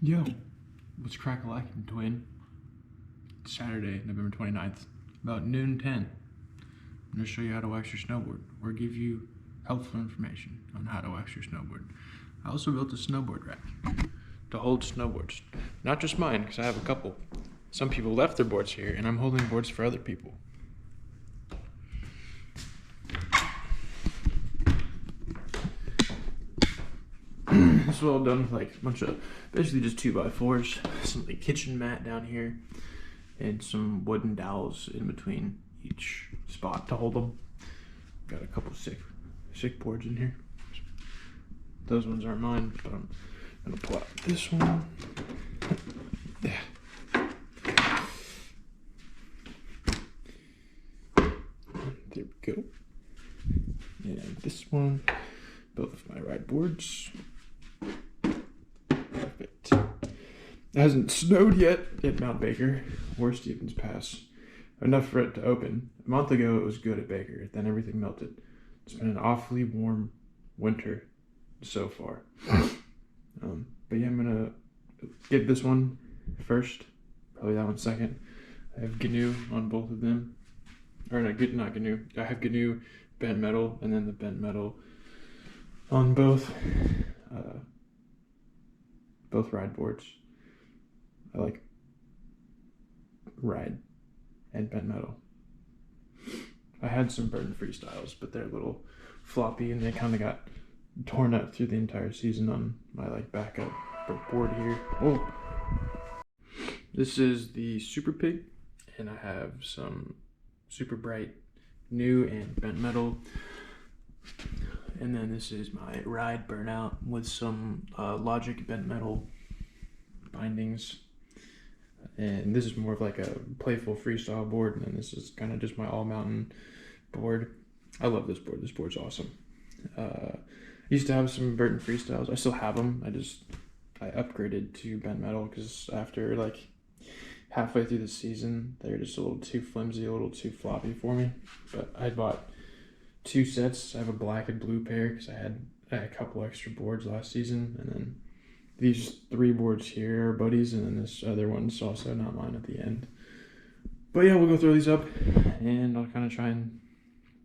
Yo, what's crack-a-lackin', twin? Saturday, November 29th, about noon 10. I'm going to show you how to wax your snowboard, or give you helpful information on how to wax your snowboard. I also built a snowboard rack to hold snowboards. Not just mine, because I have a couple. Some people left their boards here, and I'm holding boards for other people. This is all done with like a bunch of basically just 2x4s, some like kitchen mat down here, and some wooden dowels in between each spot to hold them. Got a couple sick boards in here. Those ones aren't mine, but I'm gonna pull out this one. Yeah. There we go. And this one, both of my ride boards. Perfect. It hasn't snowed yet at Mount Baker or Stevens Pass. Enough for it to open. A month ago it was good at Baker, then everything melted. It's been an awfully warm winter so far. But yeah, I'm gonna get this one first, probably that one second. I have GNU on both of them. Or not GNU. I have GNU bent metal, and then the bent metal on both ride boards. I like ride and bent metal. I had some Burton Freestyles, but they're a little floppy and they kind of got torn up through the entire season on my like backup board here. Oh, this is the Super Pig, and I have some super bright new and bent metal. And then this is my ride burnout with some Logic bent metal bindings. And this is more of like a playful freestyle board, and then this is kind of just my all mountain board. I love this board. This board's awesome. I used to have some Burton Freestyles. I still have them. I upgraded to bent metal because after like halfway through the season, they're just a little too flimsy, a little too floppy for me. But I bought 2 sets. I have a black and blue pair because I had a couple extra boards last season, and then these 3 boards here are buddies, and then this other one's also not mine at the end. But yeah, we'll go throw these up, and I'll kind of try and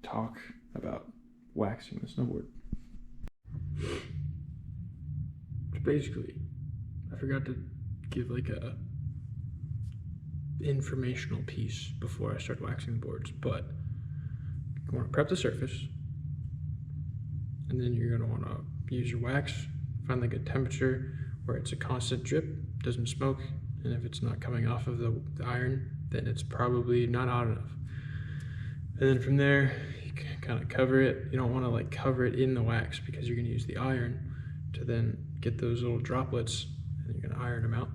talk about waxing the snowboard. Basically, I forgot to give like a informational piece before I start waxing the boards, but you want to prep the surface, and then you're going to want to use your wax, find like a temperature where it's a constant drip, doesn't smoke, and if it's not coming off of the iron, then it's probably not hot enough. And then from there, you can kind of cover it. You don't want to like cover it in the wax because you're going to use the iron to then get those little droplets, and you're going to iron them out.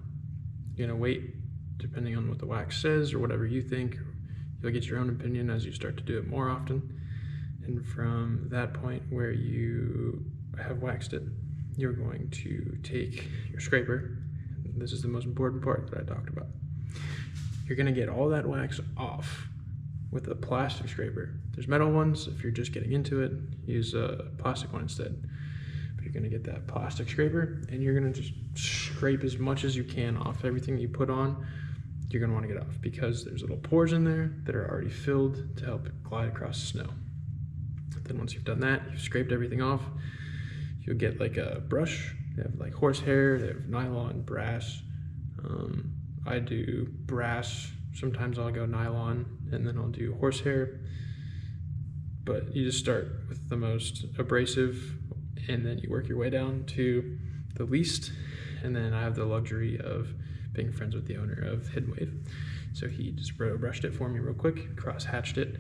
You're going to wait, depending on what the wax says or whatever you think. You'll get your own opinion as you start to do it more often. And from that point where you have waxed it, you're going to take your scraper. This is the most important part that I talked about. You're going to get all that wax off with a plastic scraper. There's metal ones. If you're just getting into it, use a plastic one instead. But you're going to get that plastic scraper, and you're going to just scrape as much as you can off everything you put on. You're going to want to get off because there's little pores in there that are already filled to help it glide across the snow. Then once you've done that, you've scraped everything off, you'll get like a brush. They have like horsehair, they have nylon, brass. I do brass. Sometimes I'll go nylon, and then I'll do horsehair. But you just start with the most abrasive, and then you work your way down to the least. And then I have the luxury of being friends with the owner of Hidden Wave. So he just brushed it for me real quick, cross-hatched it,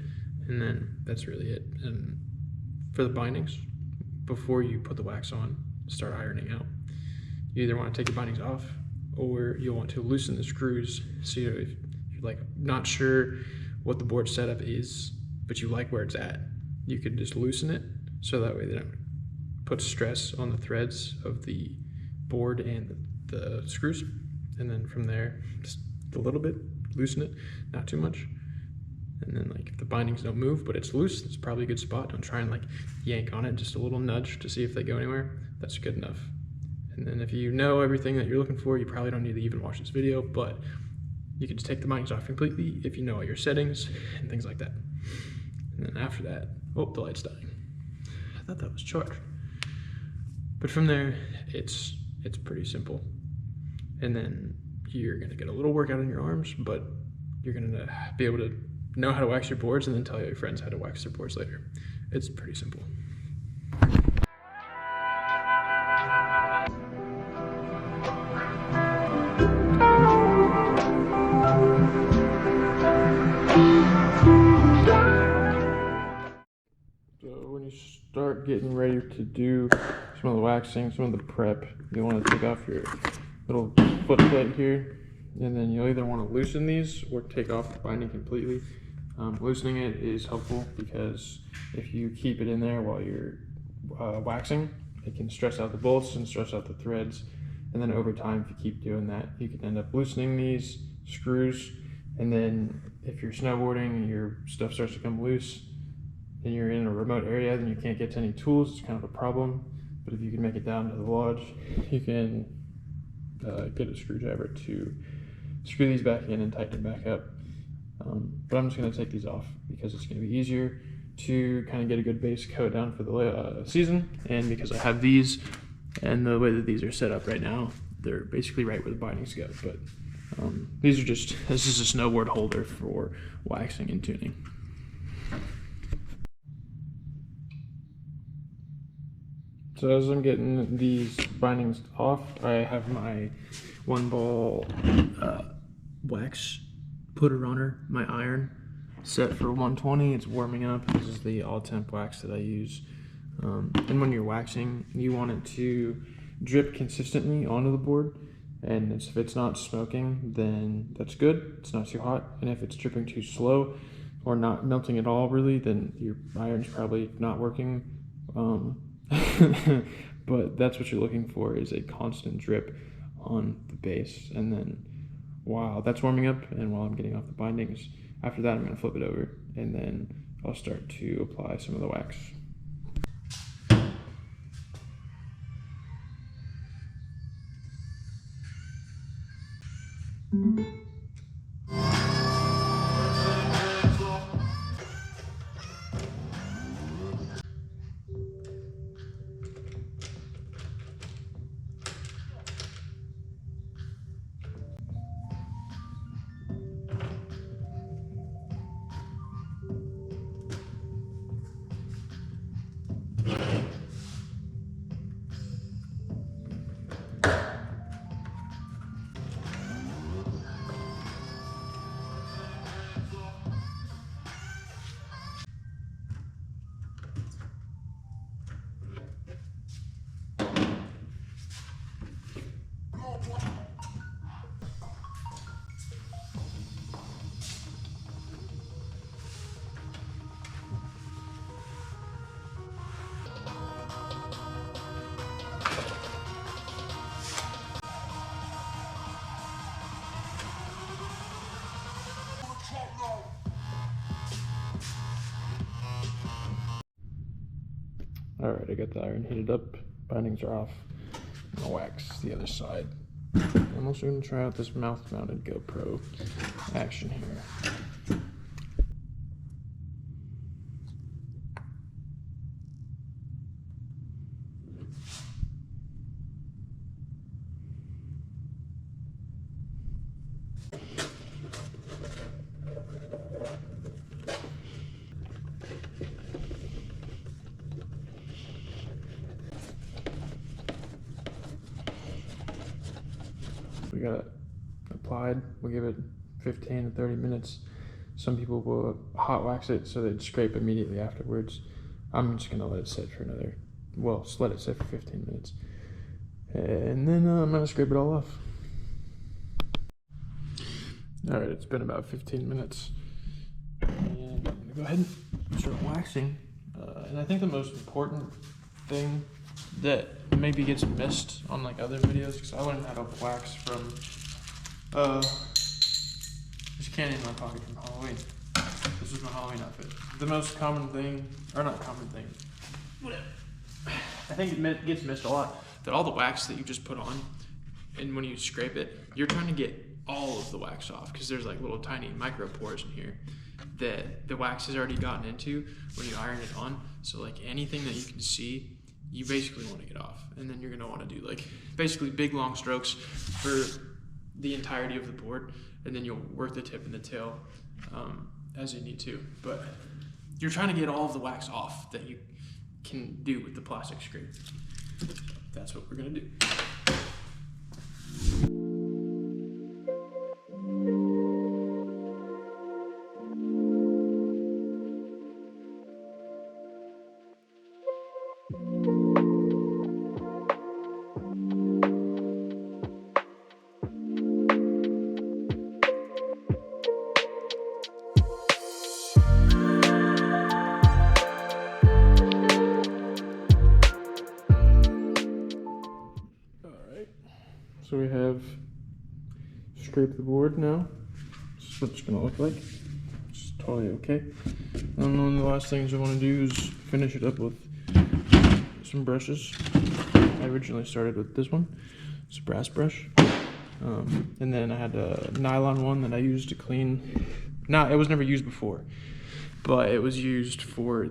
and then that's really it. And for the bindings, before you put the wax on, start ironing out. You either want to take the bindings off, or you'll want to loosen the screws. So if you're like not sure what the board setup is, but you like where it's at, you could just loosen it so that way they don't put stress on the threads of the board and the screws. And then from there, just a little bit, loosen it, not too much. And then like if the bindings don't move, but it's loose, it's probably a good spot. Don't try and like yank on it, just a little nudge to see if they go anywhere. That's good enough. And And then if you know everything that you're looking for, you probably don't need to even watch this video, but you can just take the bindings off completely if you know all your settings and things like that. And then after that, oh, the light's dying. I thought that was charged. But from there, it's pretty simple. And then you're gonna get a little workout in your arms, but you're gonna be able to know how to wax your boards and then tell your friends how to wax their boards later. It's pretty simple. Start getting ready to do some of the waxing, some of the prep. You want to take off your little foot plate here, and then you'll either want to loosen these or take off the binding completely. Loosening it is helpful because if you keep it in there while you're waxing, it can stress out the bolts and stress out the threads, and then over time, if you keep doing that, you can end up loosening these screws, and then if you're snowboarding, your stuff starts to come loose, and you're in a remote area, then you can't get to any tools. It's kind of a problem. But if you can make it down to the lodge, you can get a screwdriver to screw these back in and tighten it back up. But I'm just going to take these off because it's going to be easier to kind of get a good base coat down for the season. And because I have these and the way that these are set up right now, they're basically right where the bindings go. But this is a snowboard holder for waxing and tuning. So as I'm getting these bindings off, I have my 1-ball wax putter on her, my iron, set for 120. It's warming up. This is the all-temp wax that I use. And when you're waxing, you want it to drip consistently onto the board. And if it's not smoking, then that's good. It's not too hot. And if it's dripping too slow or not melting at all, really, then your iron's probably not working. But that's what you're looking for, is a constant drip on the base. And then while that's warming up and while I'm getting off the bindings, after that I'm going to flip it over and then I'll start to apply some of the wax. Alright, I got the iron heated up, bindings are off, I'm gonna wax the other side. I'm also gonna try out this mouth-mounted GoPro action here. We got it applied. We give it 15 to 30 minutes. Some people will hot wax it so they'd scrape immediately afterwards. I'm just gonna let it sit for just let it sit for 15 minutes. And then I'm gonna scrape it all off. All right, it's been about 15 minutes. And I'm gonna go ahead and start waxing. And I think the most important thing that maybe gets missed on like other videos, because I went and had a wax from this candy in my pocket from Halloween. This is my Halloween outfit. The most common thing, or not common thing, whatever, I think it gets missed a lot. that all the wax that you just put on, and when you scrape it, you're trying to get all of the wax off, because there's like little tiny micro pores in here that the wax has already gotten into when you iron it on. So like anything that you can see, you basically want to get off. And then you're going to want to do like basically big long strokes for the entirety of the board, and then you'll work the tip and the tail as you need to. But you're trying to get all of the wax off that you can do with the plastic scrape. That's what we're going to do. So we have scraped the board now. This is what it's gonna look like. It's totally okay. And one of the last things I want to do is finish it up with some brushes. I originally started with this one. It's a brass brush. And then I had a nylon one that I used to clean. It was never used before, but it was used for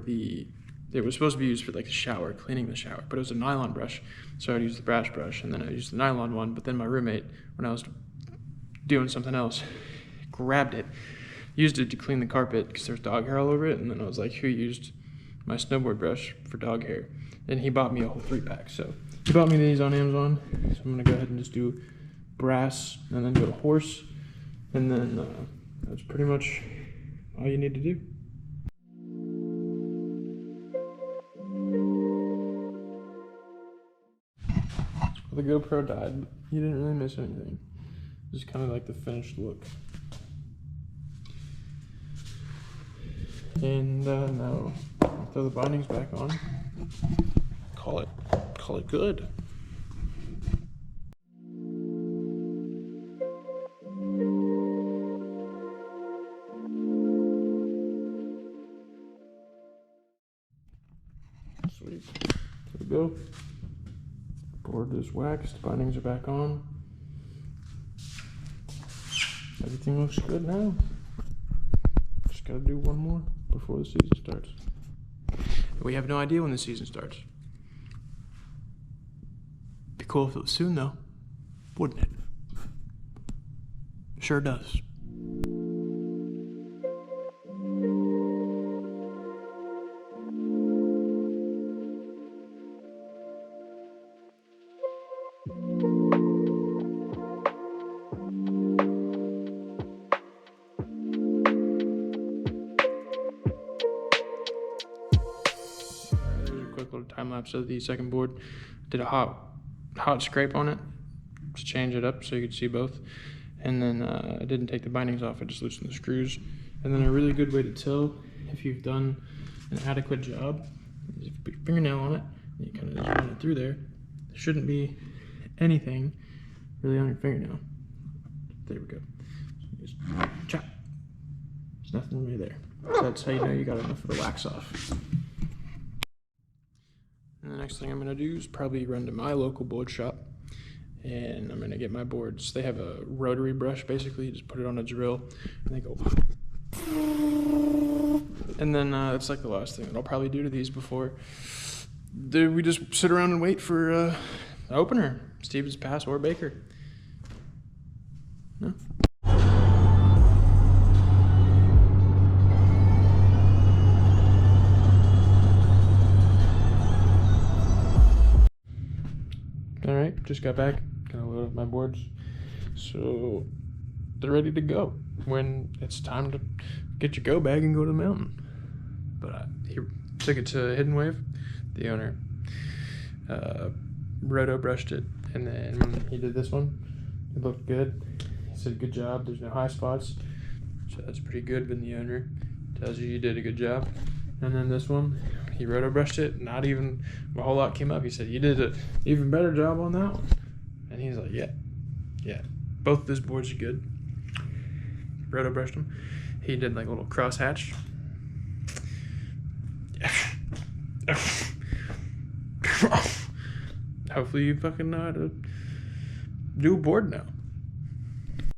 it was supposed to be used for like the shower, cleaning the shower, but it was a nylon brush. So I'd use the brass brush, and then I used the nylon one, but then my roommate, when I was doing something else, grabbed it, used it to clean the carpet because there's dog hair all over it, and then I was like, who used my snowboard brush for dog hair? And he bought me a whole 3-pack. So he bought me these on Amazon, so I'm gonna go ahead and just do brass, and then go to horse, and then that's pretty much all you need to do. The GoPro died, but you didn't really miss anything. Just kind of like the finished look. And now throw the bindings back on. Call it good. Sweet. There we go. Board is waxed, bindings are back on. Everything looks good now. Just gotta do one more before the season starts. We have no idea when the season starts. Be cool if it was soon though, wouldn't it? Sure does. Quick little time lapse of the second board. Did a hot scrape on it to change it up so you could see both, and then I didn't take the bindings off. I just loosened the screws. And then a really good way to tell if you've done an adequate job is if you put your fingernail on it and you kind of just run it through there. There shouldn't be anything really on your fingernail. There we go. Just chop. There's nothing really there. So that's how you know you got enough of the wax off. And the next thing I'm going to do is probably run to my local board shop, and I'm going to get my boards. They have a rotary brush, basically. You just put it on a drill, and they go. And then it's like the last thing that I'll probably do to these before we just sit around and wait for an opener, Stevens Pass or Baker. No? All right, just got back, gonna load up my boards, so they're ready to go when it's time to get your go bag and go to the mountain. But he took it to Hidden Wave, the owner, roto brushed it, and then when he did this one, it looked good. He said, good job, there's no high spots, so that's pretty good when the owner tells you did a good job. And then this one, he roto brushed it, not even a whole lot came up. He said, you did an even better job on that one. And he's like, yeah, both of those boards are good. Roto brushed them. He did like a little cross hatch. hopefully you fucking know how to do a board now.